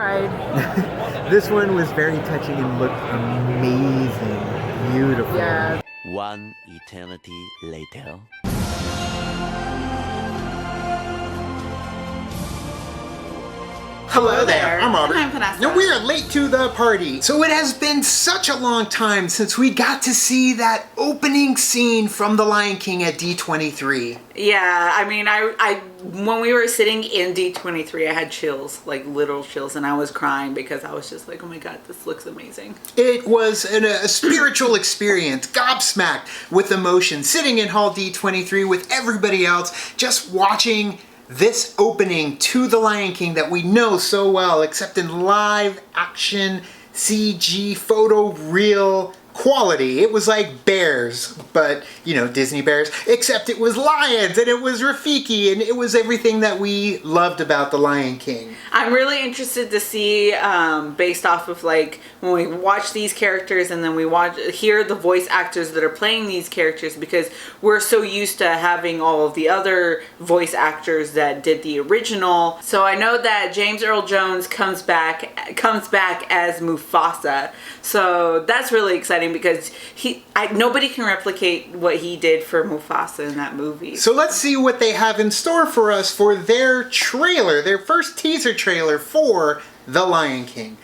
cried. This one was very touching and looked amazing. Beautiful. Yeah. One eternity later. Hello there, I'm Robert. And I'm Vanessa. Now we are late to the party. So it has been such a long time since we got to see that opening scene from The Lion King at D23. Yeah, I mean, I when we were sitting in D23, I had chills, like literal chills, and I was crying because I was just like, oh my god, this looks amazing. It was a spiritual experience, gobsmacked with emotion, sitting in Hall D23 with everybody else, just watching this opening to The Lion King that we know so well, except in live action, CG, photo, real quality. It was like bears, but, you know, Disney bears, except it was lions, and it was Rafiki, and it was everything that we loved about The Lion King. I'm really interested to see, based off of like when we watch these characters and then we hear the voice actors that are playing these characters, because we're so used to having all of the other voice actors that did the original. So I know that James Earl Jones comes back as Mufasa. So that's really exciting because nobody can replicate what he did for Mufasa in that movie. So let's see what they have in store for us for their trailer, their first teaser trailer for The Lion King.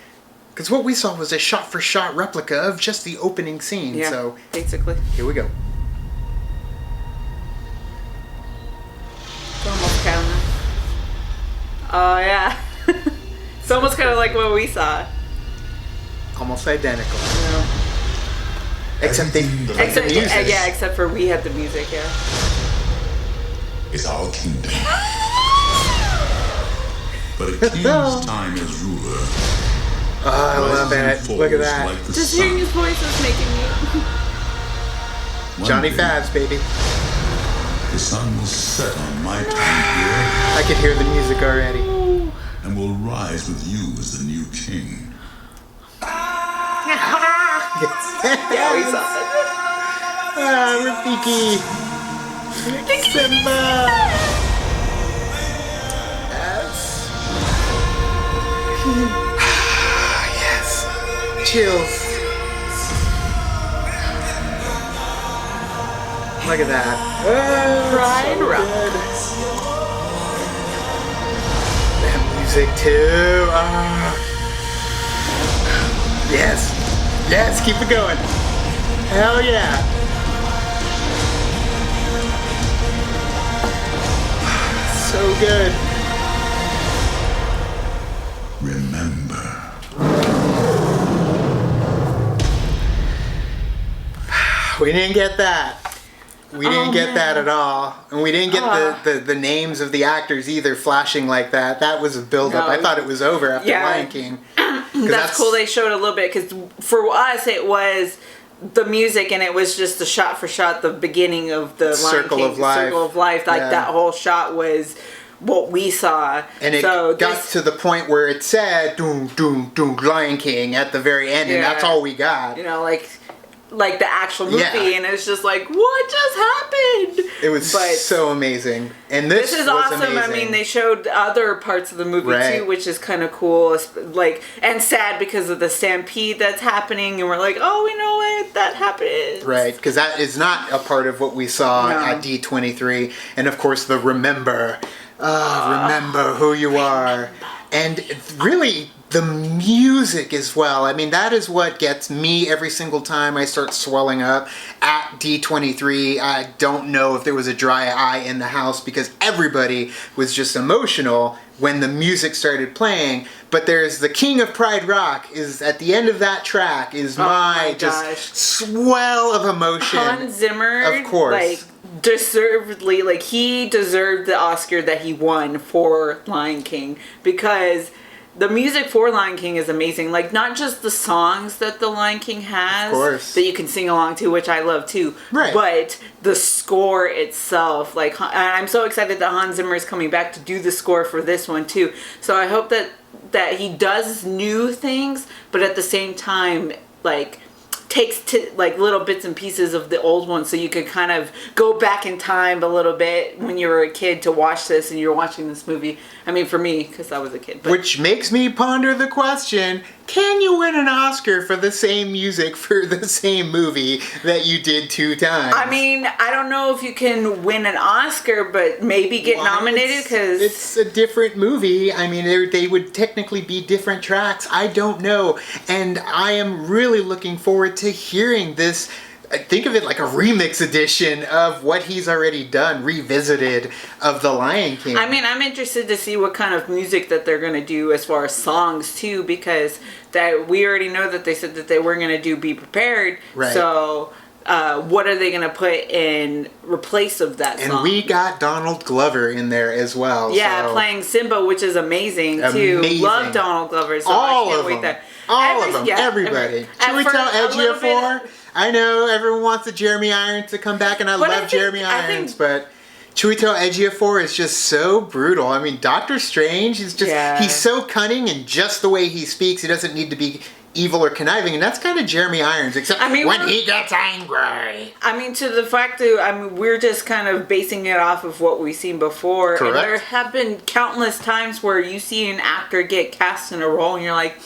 Because what we saw was a shot-for-shot replica of just the opening scene. Yeah, so basically. Here we go. It's almost kind of... Oh, yeah. It's almost kind of like what we saw. Almost identical. Yeah. Except they had the music. Yeah, except for we had the music, yeah. Is our kingdom. But a king's time as ruler. Oh, I love it. Look at that. Like Just hearing his voice is making me... Johnny Fabs, baby. The sun will set on my time here I could hear the music already. and will rise with you as the new king. Yeah, we saw it. Rafiki. Simba. Yes. Yes. Chills. Look at that. Oh, Ryan so Rock. good. That music too. Yes. Yes, keep it going. Hell yeah. So good. Remember. We didn't get that. We didn't get that at all. And we didn't get the names of the actors either flashing like that. That was a build-up. No. I thought it was over after Yeah. Lion King. That's cool they showed a little bit, because for us it was the music and it was just the shot for shot, the beginning of the Circle Lion of King, Life. Circle of Life. Like Yeah. that whole shot was what we saw. And it got to the point where it said, doom, doom, doom, Lion King at the very end, and that's all we got. You know, like the actual movie, Yeah. and it's just like, what just happened? It was so amazing. And this is was awesome. amazing. I mean, they showed other parts of the movie too, which is kind of cool. Like, and sad because of the stampede that's happening, and we're like, oh, we know it, that happened. Right, because that is not a part of what we saw at D23. And of course, the remember who you are. And really, the music as well. I mean, that is what gets me every single time I start swelling up at D23. I don't know if there was a dry eye in the house because everybody was just emotional when the music started playing. But there's the King of Pride Rock is at the end of that track is my just swell of emotion. Hans Zimmer, of course. like, deservedly, like, he deserved the Oscar that he won for Lion King, because the music for Lion King is amazing. Like, not just the songs that the Lion King has, of course, that you can sing along to, which I love too, right, but the score itself. Like, I'm so excited that Hans Zimmer is coming back to do the score for this one too. So I hope that he does new things, but at the same time, like, takes like little bits and pieces of the old one, so you could kind of go back in time a little bit when you were a kid to watch this and you're watching this movie. I mean, for me, because I was a kid. But. Which makes me ponder the question, can you win an Oscar for the same music for the same movie that you did 2 times? I mean, I don't know if you can win an Oscar, but maybe get nominated because... It's a different movie. I mean, they would technically be different tracks. I don't know. And I am really looking forward to hearing this. Think of it like a remix edition of what he's already done, revisited, of The Lion King. I mean, I'm interested to see what kind of music that they're going to do as far as songs, too, because that we already know that they said that they weren't going to do Be Prepared. Right. So, what are they going to put in replace of that song? And we got Donald Glover in there as well. Yeah, playing Simba, which is amazing, too. Love Donald Glover, so I can't wait that. All of them, everybody. Should we tell Ejiofor? I know everyone wants the Jeremy Irons to come back, and I love Jeremy Irons, but Chiwetel Ejiofor is just so brutal. I mean, Doctor Strange is just, he's so cunning, and just the way he speaks, he doesn't need to be evil or conniving, and that's kind of Jeremy Irons, except when he gets angry. I mean, to the fact that, we're just kind of basing it off of what we've seen before. Correct. And there have been countless times where you see an actor get cast in a role, and you're like,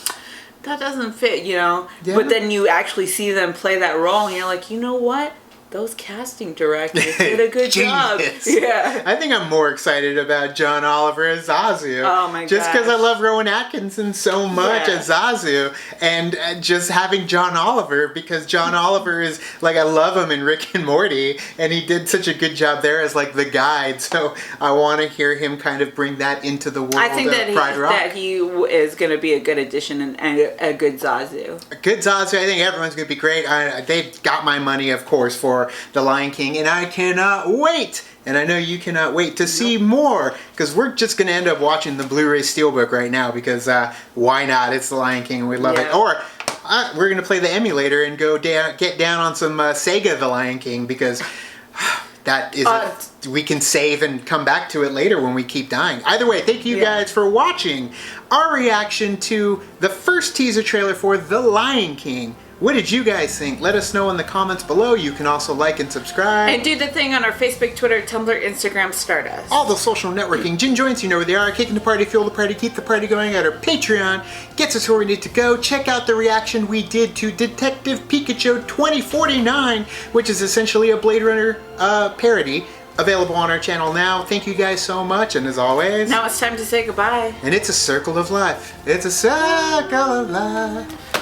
that doesn't fit, Yeah. But then you actually see them play that role, and you're like, you know what? Those casting directors did a good job. Yeah. I think I'm more excited about John Oliver as Zazu. Oh my god. Just because I love Rowan Atkinson so much as Zazu, and just having John Oliver, because John Oliver is, like, I love him in Rick and Morty, and he did such a good job there as, like, the guide, so I want to hear him kind of bring that into the world I think of Pride Rock. that he is going to be a good addition and a good Zazu. A good Zazu, I think everyone's going to be great. They've got my money, of course, for The Lion King, and I cannot wait, and I know you cannot wait to see more, because we're just going to end up watching the Blu-ray Steelbook right now, because why not? It's The Lion King, and we love it. Or we're going to play the emulator and go get down on some Sega The Lion King, because that is we can save and come back to it later when we keep dying. Either way, thank you guys for watching our reaction to the first teaser trailer for The Lion King. What did you guys think? Let us know in the comments below. You can also like and subscribe. And do the thing on our Facebook, Twitter, Tumblr, Instagram, Stardust. All the social networking gin joints, you know where they are. Kicking the party, fuel the party, keep the party going at our Patreon. Gets us where we need to go. Check out the reaction we did to Detective Pikachu 2049, which is essentially a Blade Runner parody. Available on our channel now. Thank you guys so much, and as always... Now it's time to say goodbye. And it's a circle of life. It's a circle of life.